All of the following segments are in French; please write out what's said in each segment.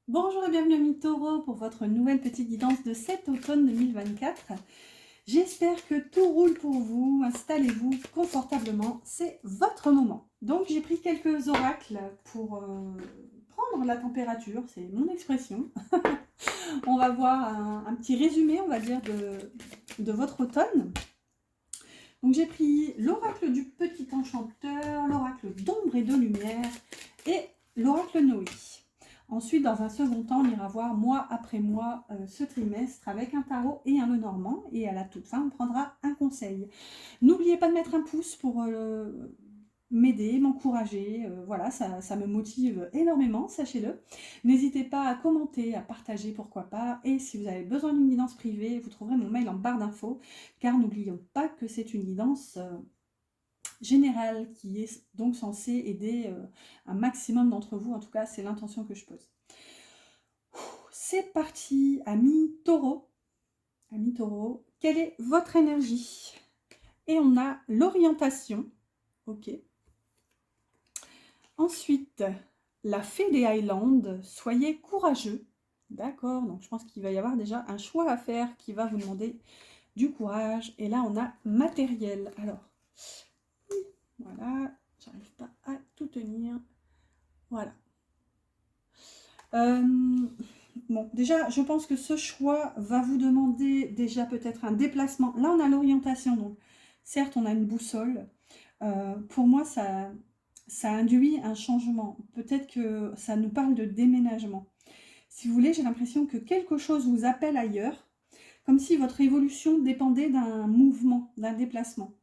Bonjour et bienvenue à Taureau pour votre nouvelle petite guidance de cet automne 2024. J'espère que tout roule pour vous, installez-vous confortablement, c'est votre moment. Donc j'ai pris quelques oracles pour prendre la température, c'est mon expression. On va voir un petit résumé, on va dire, de votre automne. Donc j'ai pris l'oracle du petit enchanteur, l'oracle d'ombre et de lumière et l'oracle Noé. Ensuite, dans un second temps, on ira voir mois après mois ce trimestre avec un tarot et un Lenormand. Et à la toute fin, on prendra un conseil. N'oubliez pas de mettre un pouce pour m'aider, m'encourager. Voilà, ça me motive énormément, sachez-le. N'hésitez pas à commenter, à partager, pourquoi pas. Et si vous avez besoin d'une guidance privée, vous trouverez mon mail en barre d'infos. Car n'oublions pas que c'est une guidance générale qui est donc censée aider un maximum d'entre vous. En tout cas, c'est l'intention que je pose. C'est parti, ami taureau. Ami taureau, quelle est votre énergie? Et on a l'orientation. Ok. Ensuite, la fée des Highlands, soyez courageux. D'accord, donc je pense qu'il va y avoir déjà un choix à faire qui va vous demander du courage. Et là, on a matériel. Alors, voilà, j'arrive pas à tout tenir. Voilà. Bon, déjà, je pense que ce choix va vous demander déjà peut-être un déplacement. Là, on a l'orientation, donc certes, on a une boussole. Pour moi, ça induit un changement. Peut-être que ça nous parle de déménagement. Si vous voulez, j'ai l'impression que quelque chose vous appelle ailleurs, comme si votre évolution dépendait d'un mouvement, d'un déplacement.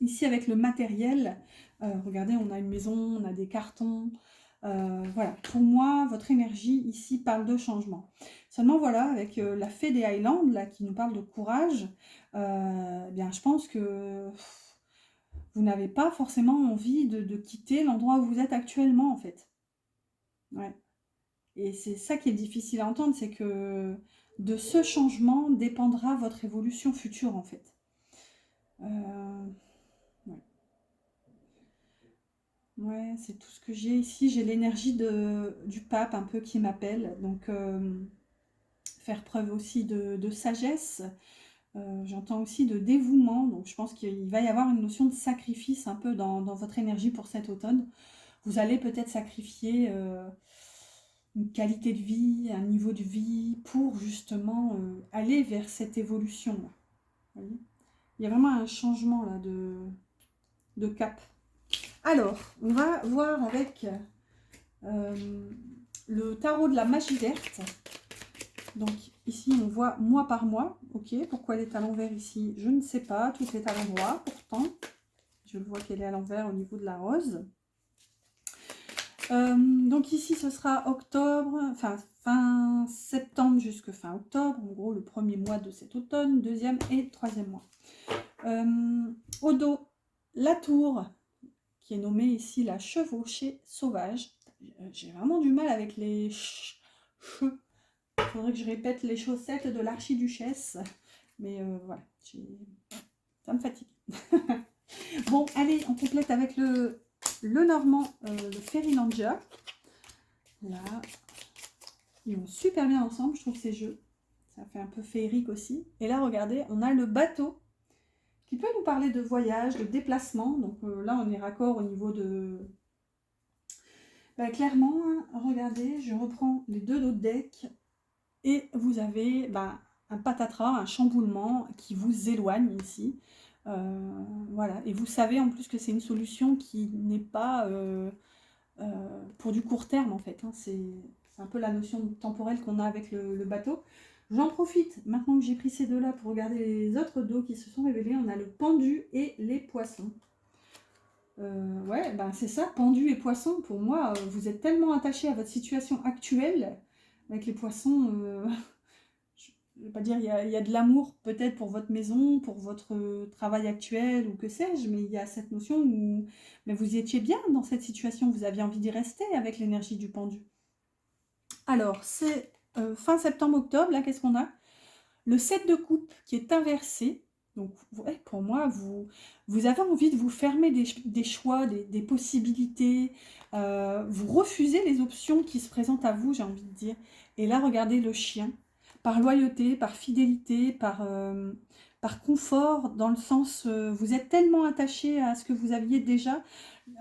Ici, avec le matériel, regardez, on a une maison, on a des cartons. Voilà, pour moi, votre énergie ici parle de changement. Seulement, voilà, avec la fée des Highlands, là, qui nous parle de courage, eh bien, je pense que vous n'avez pas forcément envie de quitter l'endroit où vous êtes actuellement, en fait. Ouais. Et c'est ça qui est difficile à entendre, c'est que de ce changement dépendra votre évolution future, en fait. Euh, ouais. Ouais, c'est tout ce que j'ai ici. J'ai l'énergie du pape un peu qui m'appelle. Donc, faire preuve aussi de sagesse. J'entends aussi de dévouement. Donc, je pense qu'il va y avoir une notion de sacrifice un peu dans votre énergie pour cet automne. Vous allez peut-être sacrifier une qualité de vie, un niveau de vie pour justement aller vers cette évolution. Là. Vous voyez, il y a vraiment un changement là de cap. Alors, on va voir avec euh, le tarot de la magie verte. Donc ici, on voit mois par mois. Ok, pourquoi elle est à l'envers ici? Je ne sais pas. Tout est à l'endroit pourtant. Je vois qu'elle est à l'envers au niveau de la rose. Donc ici, ce sera octobre, enfin fin septembre jusqu'à fin octobre. En gros, le premier mois de cet automne, deuxième et troisième mois. Au dos, la tour, qui est nommée ici la chevauchée sauvage. J'ai vraiment du mal avec les che. Il faudrait que je répète les chaussettes de l'archiduchesse. Mais voilà, ça me fatigue. Bon, allez, on complète avec le normand, le Fairylander. Là, ils vont super bien ensemble, je trouve, ces jeux. Ça fait un peu féerique aussi. Et là, regardez, on a le bateau qui peut nous parler de voyage, de déplacement. Donc là, on est raccord au niveau de... Bah, clairement, hein, regardez, je reprends les deux autres decks. Et vous avez bah, un patatras, un chamboulement qui vous éloigne ici. Voilà. Et vous savez en plus que c'est une solution qui n'est pas pour du court terme en fait. Hein. C'est un peu la notion temporelle qu'on a avec le bateau. J'en profite maintenant que j'ai pris ces deux-là pour regarder les autres dos qui se sont révélés. On a le pendu et les poissons. Ouais, ben c'est ça, pendu et poisson. Pour moi, vous êtes tellement attaché à votre situation actuelle avec les poissons. Je ne vais pas dire il y a de l'amour peut-être pour votre maison, pour votre travail actuel ou que sais-je, mais il y a cette notion où mais vous étiez bien dans cette situation, vous aviez envie d'y rester avec l'énergie du pendu. Alors, c'est fin septembre-octobre, là, qu'est-ce qu'on a? Le 7 de coupe qui est inversé. Donc, ouais, pour moi, vous avez envie de vous fermer des choix, des possibilités, vous refusez les options qui se présentent à vous, j'ai envie de dire. Et là, regardez le chien, par loyauté, par fidélité, par confort, dans le sens, vous êtes tellement attaché à ce que vous aviez déjà.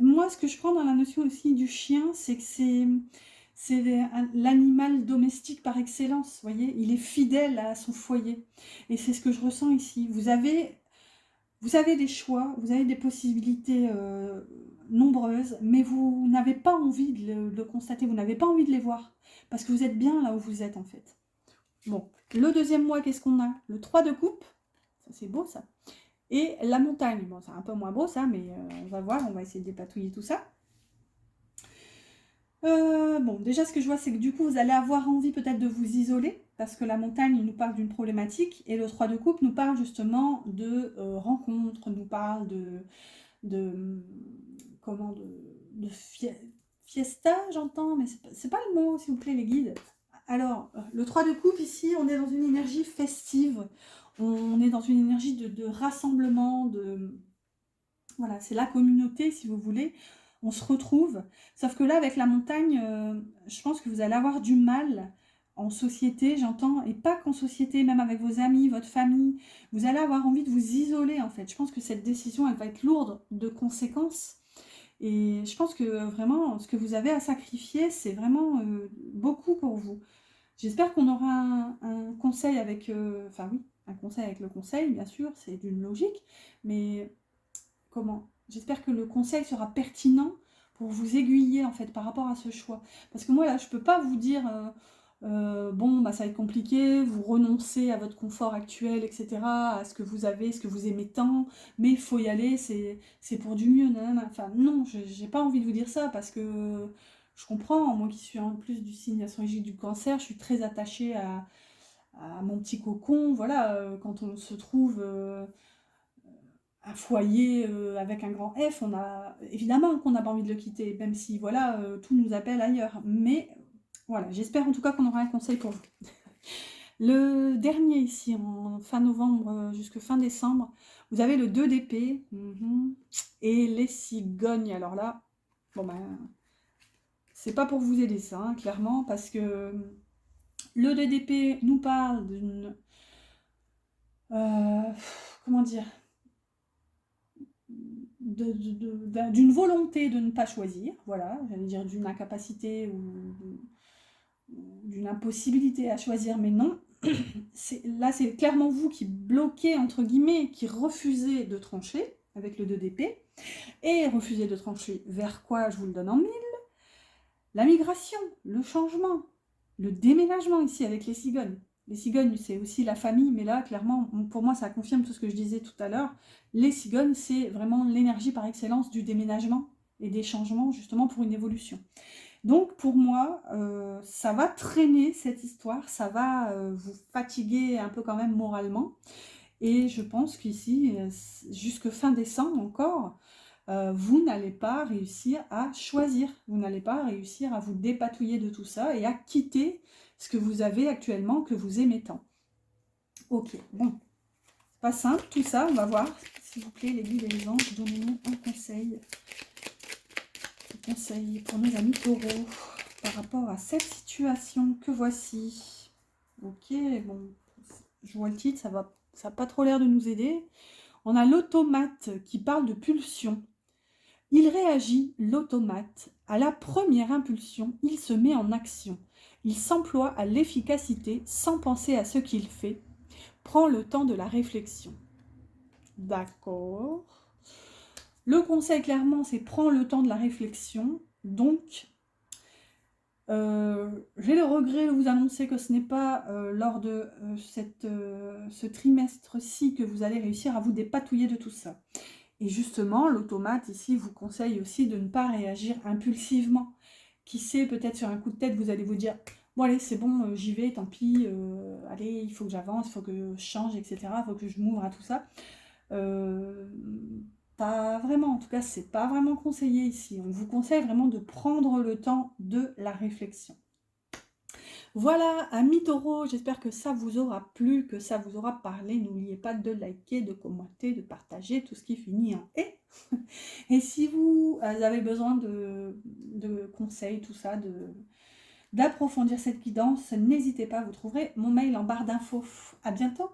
Moi, ce que je prends dans la notion aussi du chien, c'est que c'est l'animal domestique par excellence, vous voyez, il est fidèle à son foyer. Et c'est ce que je ressens ici. Vous avez des choix, vous avez des possibilités nombreuses, mais vous n'avez pas envie de le constater, vous n'avez pas envie de les voir, parce que vous êtes bien là où vous êtes en fait. Bon, le deuxième mois, qu'est-ce qu'on a? Le 3 de coupe, ça c'est beau ça. Et la montagne, bon c'est un peu moins beau ça, mais on va voir, on va essayer de dépatouiller tout ça. Bon, déjà, ce que je vois, c'est que du coup, vous allez avoir envie peut-être de vous isoler, parce que la montagne il nous parle d'une problématique, et le 3 de coupe nous parle justement de rencontres, nous parle de comment, de fiesta, j'entends, mais c'est pas le mot, s'il vous plaît, les guides. Alors, le 3 de coupe, ici, on est dans une énergie festive, on est dans une énergie de rassemblement, voilà, c'est la communauté, si vous voulez. On se retrouve. Sauf que là, avec la montagne, je pense que vous allez avoir du mal en société, j'entends, et pas qu'en société, même avec vos amis, votre famille. Vous allez avoir envie de vous isoler, en fait. Je pense que cette décision, elle va être lourde de conséquences. Et je pense que vraiment, ce que vous avez à sacrifier, c'est vraiment beaucoup pour vous. J'espère qu'on aura un conseil avec... Enfin oui, un conseil avec le conseil, bien sûr, c'est d'une logique. Mais comment? J'espère que le conseil sera pertinent pour vous aiguiller en fait par rapport à ce choix. Parce que moi là, je peux pas vous dire bon bah ça va être compliqué, vous renoncez à votre confort actuel, etc., à ce que vous avez, ce que vous aimez tant, mais il faut y aller, c'est pour du mieux, nanana. Enfin non, j'ai pas envie de vous dire ça parce que je comprends, moi qui suis en plus du signe astrologique du cancer, je suis très attachée à mon petit cocon, voilà, quand on se trouve un foyer avec un grand F, on a évidemment qu'on n'a pas envie de le quitter, même si voilà, tout nous appelle ailleurs. Mais voilà, j'espère en tout cas qu'on aura un conseil pour vous. Le dernier ici, en fin novembre jusqu'à fin décembre, vous avez le 2 d'épée et les cigognes. Alors là, bon ben, c'est pas pour vous aider ça, hein, clairement, parce que le 2 d'épée nous parle d'une... comment dire, d'une volonté de ne pas choisir, voilà, j'allais dire d'une incapacité ou d'une impossibilité à choisir, mais non. Là, c'est clairement vous qui bloquez, entre guillemets, qui refusez de trancher avec le 2 d'épée. Et refusez de trancher vers quoi? Je vous le donne en mille. La migration, le changement, le déménagement ici avec les cigognes. Les cigognes, c'est aussi la famille, mais là, clairement, pour moi, ça confirme tout ce que je disais tout à l'heure. Les cigognes, c'est vraiment l'énergie par excellence du déménagement et des changements, justement, pour une évolution. Donc, pour moi, ça va traîner cette histoire, ça va vous fatiguer un peu quand même moralement. Et je pense qu'ici, jusque fin décembre encore, vous n'allez pas réussir à choisir, vous n'allez pas réussir à vous dépatouiller de tout ça et à quitter ce que vous avez actuellement, que vous aimez tant. Ok, bon, c'est pas simple tout ça, on va voir. S'il vous plaît, les guides et les anges, donnez-nous un conseil. Un conseil pour nos amis taureaux par rapport à cette situation que voici. Ok, bon, je vois le titre, ça n'a pas trop l'air de nous aider. On a l'automate qui parle de pulsion. Il réagit, l'automate. À la première impulsion, il se met en action. Il s'emploie à l'efficacité sans penser à ce qu'il fait. Prend le temps de la réflexion. D'accord. Le conseil, clairement, c'est prends le temps de la réflexion. Donc, j'ai le regret de vous annoncer que ce n'est pas lors de ce trimestre-ci que vous allez réussir à vous dépatouiller de tout ça. Et justement, l'automate ici vous conseille aussi de ne pas réagir impulsivement. Qui sait, peut-être sur un coup de tête, vous allez vous dire « Bon allez, c'est bon, j'y vais, tant pis, allez, il faut que j'avance, il faut que je change, etc. Il faut que je m'ouvre à tout ça. » Pas vraiment, en tout cas, c'est pas vraiment conseillé ici. On vous conseille vraiment de prendre le temps de la réflexion. Voilà, amis taureaux, j'espère que ça vous aura plu, que ça vous aura parlé. N'oubliez pas de liker, de commenter, de partager tout ce qui finit en « et ». Et si vous avez besoin de conseils, tout ça, d'approfondir cette guidance, n'hésitez pas, vous trouverez mon mail en barre d'infos. À bientôt!